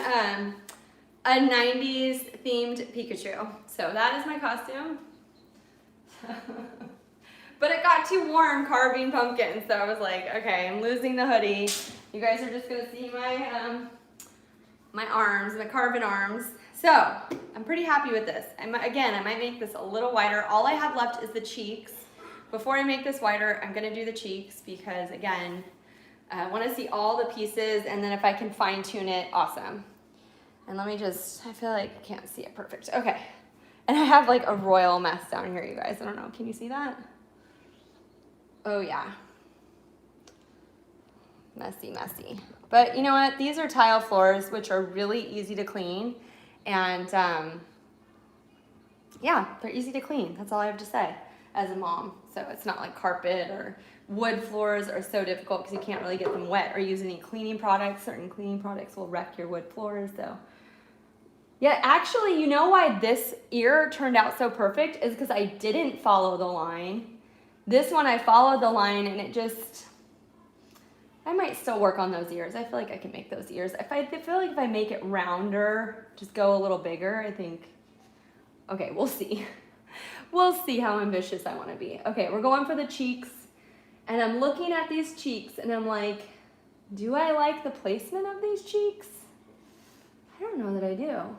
a 90s themed Pikachu, so that is my costume. But it got too warm carving pumpkins, so I was like, okay, I'm losing the hoodie. You guys are just gonna see my my arms, my carving arms. So I'm pretty happy with this. Again, I might make this a little wider. All I have left is the cheeks. Before I make this wider, I'm gonna do the cheeks because again, I wanna see all the pieces, and then if I can fine tune it, awesome. And let me just, I feel like I can't see it perfect. Okay. And I have like a royal mess down here, you guys. I don't know, can you see that? Oh yeah. Messy, messy. But you know what? These are tile floors, which are really easy to clean. And yeah, they're easy to clean. That's all I have to say as a mom. So it's not like carpet or wood floors are so difficult because you can't really get them wet or use any cleaning products. Certain cleaning products will wreck your wood floors, so. Yeah, actually, you know why this ear turned out so perfect is because I didn't follow the line. This one I followed the line and it just, I might still work on those ears. I feel like I can make those ears. I feel like if I make it rounder, just go a little bigger, I think, okay, we'll see. We'll see how ambitious I want to be. Okay, we're going for the cheeks, and I'm looking at these cheeks and I'm like, do I like the placement of these cheeks? I don't know that I do.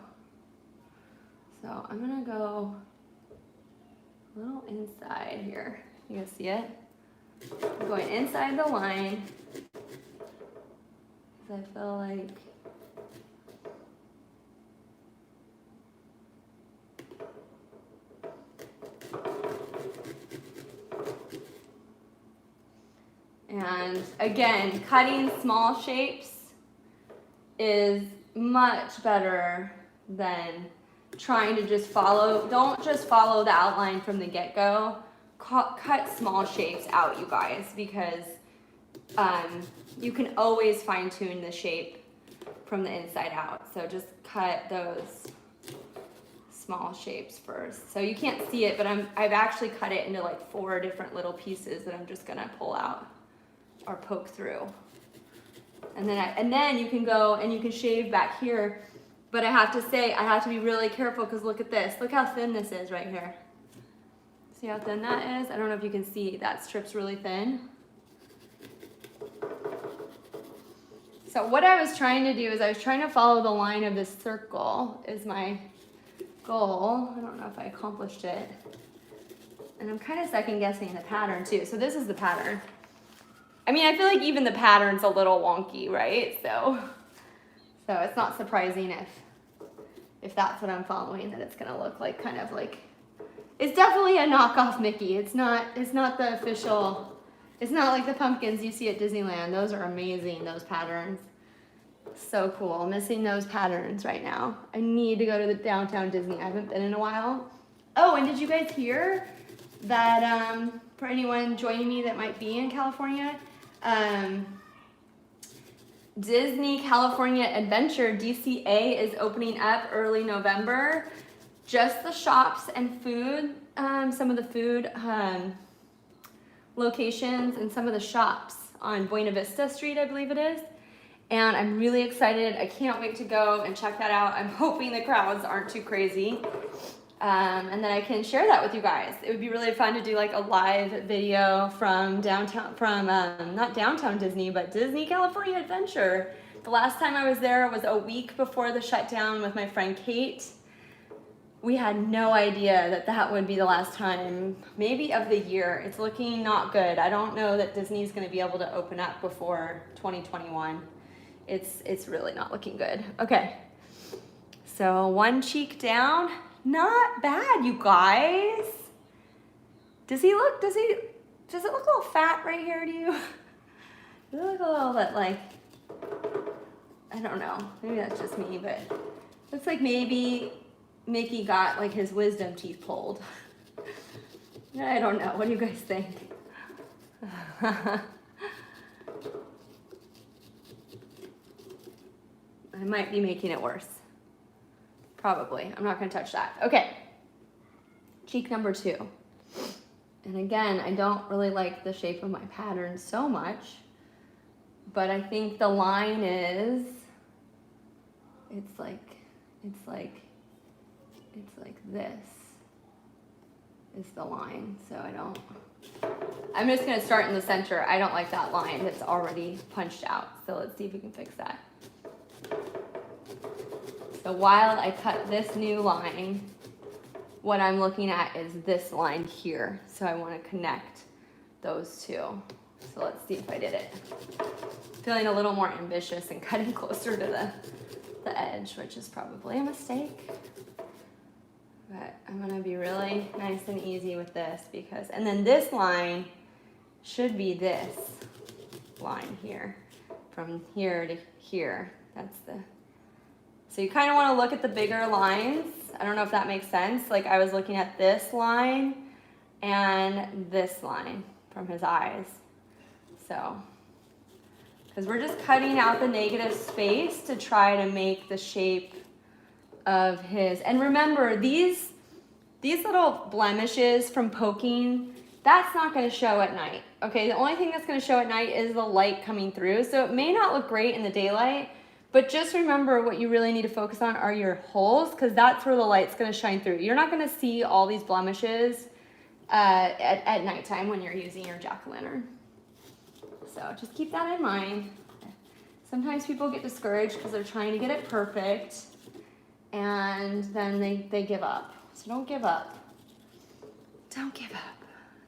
So I'm gonna go a little inside here. You guys see it? I'm going inside the line because I feel like and again, cutting small shapes is much better than trying to just follow. Don't just follow the outline from the get-go. Cut small shapes out, you guys, because you can always fine-tune the shape from the inside out. So just cut those small shapes first. So you can't see it, but I've actually cut it into like 4 different little pieces that I'm just gonna pull out or poke through. And then you can go and you can shave back here. But I have to say, I have to be really careful because look at this. Look how thin this is right here. See how thin that is? I don't know if you can see, that strip's really thin. So what I was trying to do is I was trying to follow the line of this circle is my goal. I don't know if I accomplished it. And I'm kind of second guessing the pattern too. So this is the pattern. I mean, I feel like even the pattern's a little wonky, right? So it's not surprising if that's what I'm following, that it's gonna look like kind of like It's definitely a knockoff Mickey. It's not the official, it's not like the pumpkins you see at Disneyland. Those are amazing, those patterns. So cool. Missing those patterns right now. I need to go to the downtown Disney. I haven't been in a while. Oh, and did you guys hear that for anyone joining me that might be in California, Disney California Adventure, DCA, is opening up early November. Just the shops and food, some of the food locations and some of the shops on Buena Vista Street, I believe it is. And I'm really excited. I can't wait to go and check that out. I'm hoping the crowds aren't too crazy. And then I can share that with you guys. It would be really fun to do like a live video from downtown, not downtown Disney, but Disney California Adventure. The last time I was there was a week before the shutdown with my friend Kate. We had no idea that that would be the last time, maybe of the year. It's looking not good. I don't know that Disney's gonna be able to open up before 2021. It's really not looking good. Okay, so one cheek down. Not bad, you guys. Does it look a little fat right here to you? Does it look a little bit like, I don't know, maybe that's just me, but looks like maybe Mickey got like his wisdom teeth pulled. I don't know, what do you guys think? I might be making it worse. Probably. I'm not going to touch that. Okay. Cheek number 2. And again, I don't really like the shape of my pattern so much, but I think the line is, it's like this is the line. So I'm just going to start in the center. I don't like that line that's already punched out. So let's see if we can fix that. So while I cut this new line, what I'm looking at is this line here. So I want to connect those two. So let's see if I did it. Feeling a little more ambitious and cutting closer to the edge, which is probably a mistake. But I'm going to be really nice and easy with this because, and then this line should be this line here, from here to here. That's the, so you kind of want to look at the bigger lines. I don't know if that makes sense. Like I was looking at this line and this line from his eyes. So, because we're just cutting out the negative space to try to make the shape of his. And remember, these little blemishes from poking, that's not going to show at night. Okay, the only thing that's going to show at night is the light coming through. So it may not look great in the daylight, but just remember what you really need to focus on are your holes, because that's where the light's going to shine through. You're not going to see all these blemishes at nighttime when you're using your jack-o'-lantern. So just keep that in mind. Sometimes people get discouraged because they're trying to get it perfect, and then they give up. So don't give up. Don't give up.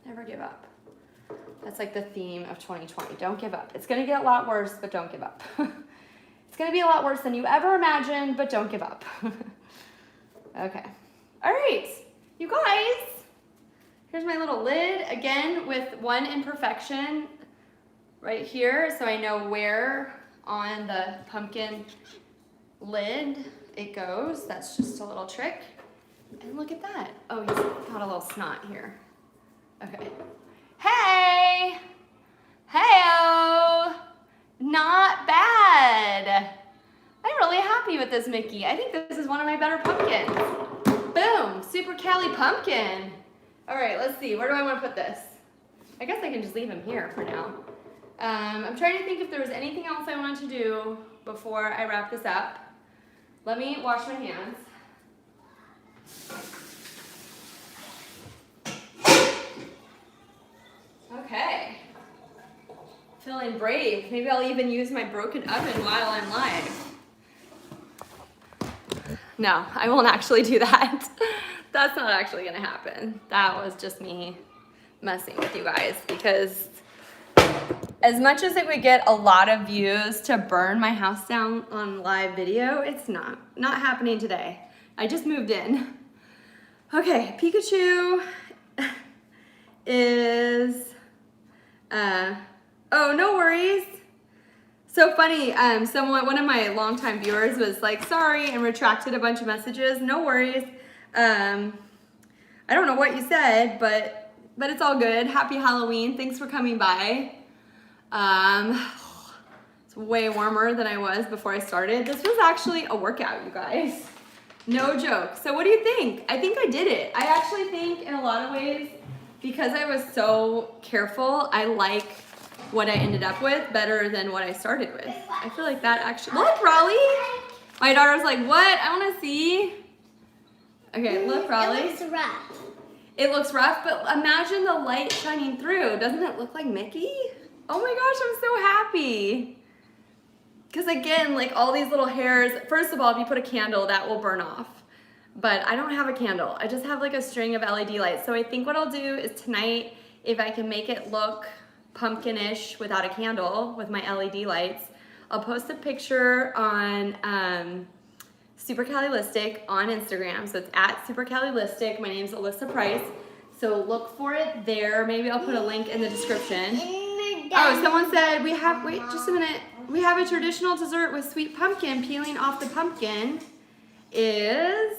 Never give up. That's like the theme of 2020. Don't give up. It's going to get a lot worse, but don't give up. It's going to be a lot worse than you ever imagined, but don't give up. Okay. All right, you guys. Here's my little lid, again, with one imperfection right here, so I know where on the pumpkin lid it goes. That's just a little trick. And look at that. Oh, he's got a little snot here. Okay. Hey! Hey-o! Not bad. I'm really happy with this Mickey. I think this is one of my better pumpkins. Boom, Super Cali pumpkin. All right, let's see, where do I want to put this? I guess I can just leave him here for now. I'm trying to think if there was anything else I wanted to do before I wrap this up. Let me wash my hands. Okay. Feeling brave. Maybe I'll even use my broken oven while I'm live. No, I won't actually do that. That's not actually gonna happen. That was just me messing with you guys, because as much as it would get a lot of views to burn my house down on live video, it's not happening today. I just moved in. Okay, Pikachu is, oh, no worries. So funny, one of my longtime viewers was like, sorry, and retracted a bunch of messages. No worries. I don't know what you said, but it's all good. Happy Halloween. Thanks for coming by. It's way warmer than I was before I started. This was actually a workout, you guys. No joke. So what do you think? I think I did it. I actually think in a lot of ways, because I was so careful, I like what I ended up with better than what I started with. I feel like that actually, look, Raleigh. My daughter's like, what? I want to see. Okay, look, Raleigh. It looks rough. It looks rough, but imagine the light shining through. Doesn't it look like Mickey? Oh my gosh, I'm so happy. Because again, like all these little hairs, first of all, if you put a candle, that will burn off. But I don't have a candle. I just have like a string of LED lights. So I think what I'll do is tonight, if I can make it look pumpkinish without a candle with my LED lights, I'll post a picture on Supercaliflistic on Instagram. So it's at Supercaliflistic. My name's Alyssa Price. So look for it there. Maybe I'll put a link in the description. Oh, someone said wait just a minute. We have a traditional dessert with sweet pumpkin. Peeling off the pumpkin is,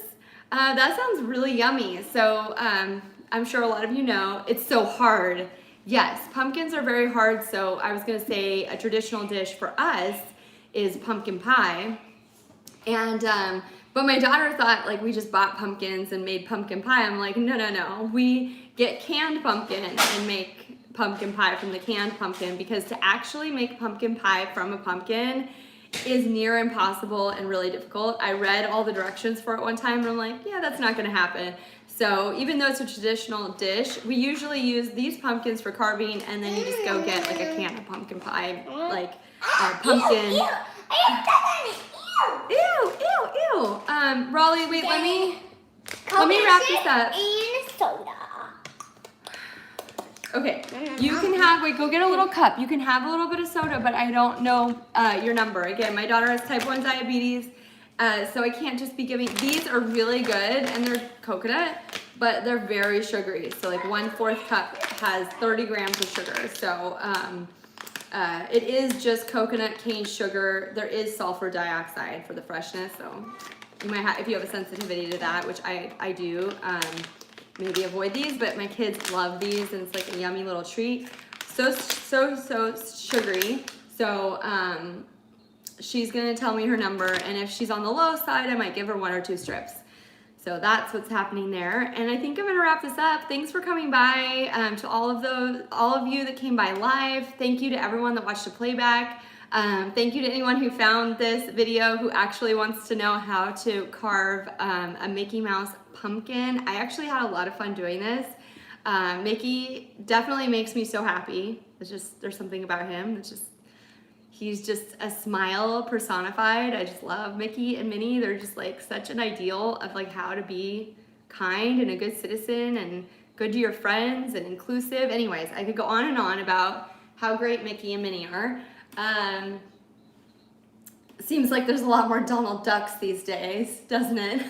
that sounds really yummy. So I'm sure a lot of you know, it's so hard. Yes, pumpkins are very hard. So I was gonna say a traditional dish for us is pumpkin pie. And, but my daughter thought like we just bought pumpkins and made pumpkin pie. I'm like, no. We get canned pumpkin and make pumpkin pie from the canned pumpkin, because to actually make pumpkin pie from a pumpkin is near impossible and really difficult. I read all the directions for it one time and I'm like, yeah, that's not gonna happen. So even though it's a traditional dish, we usually use these pumpkins for carving, and then you just go get like a can of pumpkin pie, like pumpkin. Ew. Raleigh, wait, let me wrap this up. And soda. Okay, you can have, go get a little cup. You can have a little bit of soda, but I don't know your number. Again, my daughter has type 1 diabetes, so I can't just be giving, these are really good, and they're coconut, but they're very sugary. So like 1/4 cup has 30 grams of sugar. So it is just coconut cane sugar. There is sulfur dioxide for the freshness, so you might have, if you have a sensitivity to that, which I do, maybe avoid these, but my kids love these, and it's like a yummy little treat. So sugary. So she's gonna tell me her number, and if she's on the low side, I might give her 1 or 2 strips. So that's what's happening there. And I think I'm gonna wrap this up. Thanks for coming by, to all of you that came by live. Thank you to everyone that watched the playback. Thank you to anyone who found this video who actually wants to know how to carve a Mickey Mouse pumpkin. I actually had a lot of fun doing this. Mickey definitely makes me so happy. It's just, there's something about him. He's just a smile personified. I just love Mickey and Minnie. They're just like such an ideal of like how to be kind and a good citizen and good to your friends and inclusive. Anyways, I could go on and on about how great Mickey and Minnie are. Seems like there's a lot more Donald Ducks these days, doesn't it?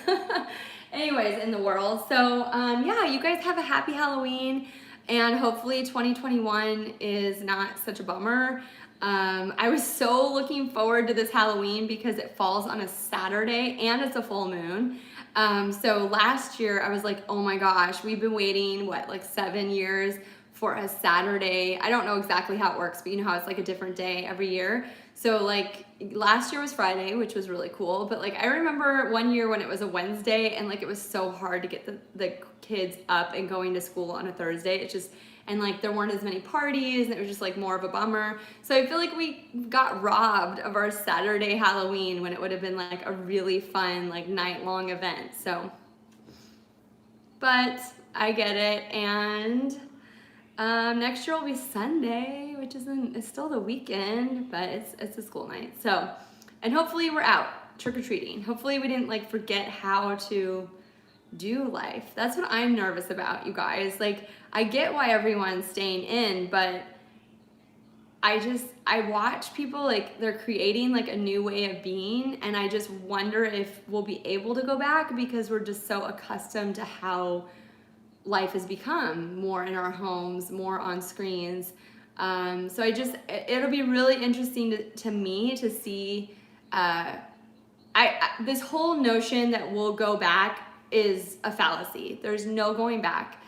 Anyways, in the world. So yeah, you guys have a happy Halloween, and hopefully 2021 is not such a bummer. I was so looking forward to this Halloween because it falls on a Saturday and it's a full moon. So last year I was like, oh my gosh, we've been waiting, like 7 years for a Saturday. I don't know exactly how it works, but you know how it's like a different day every year. So like last year was Friday, which was really cool. But like I remember one year when it was a Wednesday, and like it was so hard to get the kids up and going to school on a Thursday. And like there weren't as many parties, and it was just like more of a bummer. So I feel like we got robbed of our Saturday Halloween when it would have been like a really fun like night-long event. So, but I get it. And next year will be Sunday, which it's still the weekend, but it's a school night. So, and hopefully we're out trick-or-treating. Hopefully we didn't like forget how to do life. That's what I'm nervous about, you guys. Like, I get why everyone's staying in, but I watch people, like, they're creating like a new way of being, and I just wonder if we'll be able to go back because we're just so accustomed to how life has become, more in our homes, more on screens. So it'll be really interesting to me to see, this whole notion that we'll go back is a fallacy. There's no going back.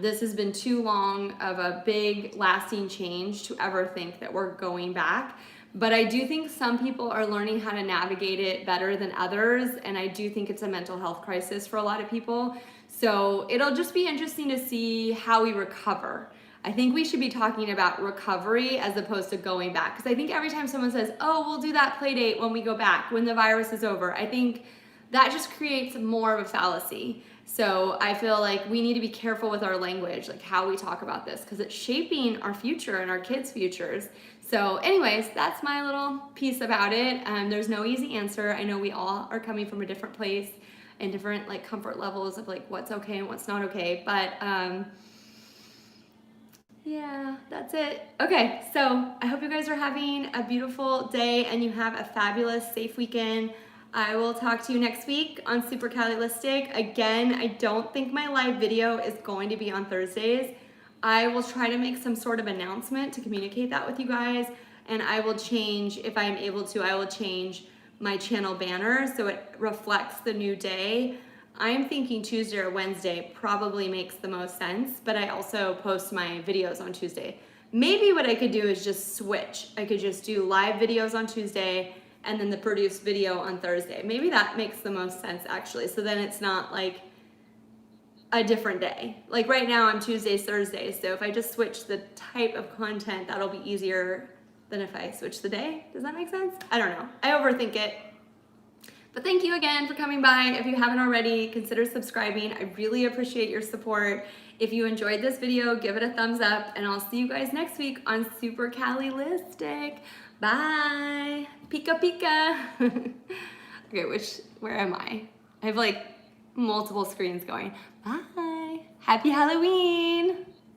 This has been too long of a big lasting change to ever think that we're going back. But I do think some people are learning how to navigate it better than others, and I do think it's a mental health crisis for a lot of people. So it'll just be interesting to see how we recover. I think we should be talking about recovery as opposed to going back. Because I think every time someone says, oh, we'll do that play date when we go back, when the virus is over, I think that just creates more of a fallacy. So I feel like we need to be careful with our language, like how we talk about this, because it's shaping our future and our kids' futures. So anyways, that's my little piece about it. There's no easy answer. I know we all are coming from a different place and different like comfort levels of like what's okay and what's not okay. But yeah, that's it. Okay, so I hope you guys are having a beautiful day and you have a fabulous, safe weekend. I will talk to you next week on Supercalifragilistic. Again, I don't think my live video is going to be on Thursdays. I will try to make some sort of announcement to communicate that with you guys, and I will change, if I'm able to, I will change my channel banner so it reflects the new day. I'm thinking Tuesday or Wednesday probably makes the most sense, but I also post my videos on Tuesday. Maybe what I could do is just switch. I could just do live videos on Tuesday and then the produced video on Thursday. Maybe that makes the most sense actually. So then it's not like a different day. Like right now I'm Tuesdays, Thursdays. So if I just switch the type of content, that'll be easier than if I switch the day. Does that make sense? I don't know. I overthink it. But thank you again for coming by. If you haven't already, consider subscribing. I really appreciate your support. If you enjoyed this video, give it a thumbs up, and I'll see you guys next week on Supercalifragilistic. Bye. Pika pika. Okay, where am I? I have like multiple screens going. Bye. Happy Halloween.